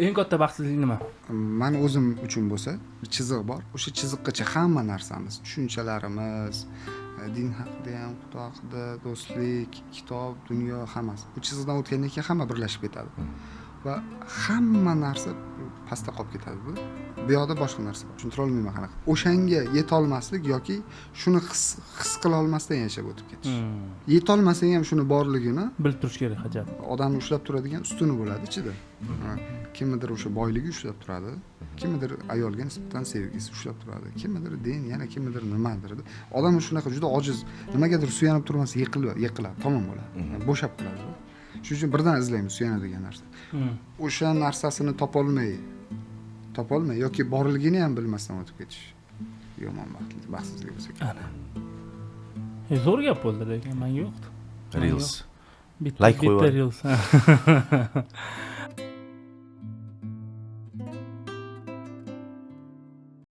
Eng katta baxtsizlik nima? Man o'zim uchun bo'lsa, bir chiziq bor. O'sha chiziqqacha hamma narsamiz, tushunchalarimiz, din haqida ham, xudo haqida, do'stlik, kitob, dunyo hammasi. Bu chiziqdan o'tgandan keyin hamma birlashib ketadi. Va hamma narsa pastda qolib ketadi bu. Bu yoqda boshqa narsa bor. Tushuntira olmayman qanaqa. O'shanga yetolmaslik yoki shuni his qila olmasdan yashab o'tib ketish. Yetolmasang ham shuni borligini Bilib turish kerak hajat. odamni ushlab turadigan ustuni bo'ladi ichida. Kimnidir o'sha boyligi ushlab turadi, kimnidir ayolga nisbatan sevgisi ushlab turadi, kimnidir din, yana kimnidir nimadir. Odam shunaqa juda ojiz, nimagadir suyanib turmasa yiqiladi, tamom bo'ladi. Bo'shab qoladi. Shuning uchun birdan izlaymiz suyanadigan narsa. O'sha narsasini topolmay yoki borligini ham bilmasdan o'tib ketish yomon baxtsizlik bo'lsa kerak. Ana. Zo'r gap bo'ldi lekin men yo'qdi. Reels. Bitta Like qo'yib Reels.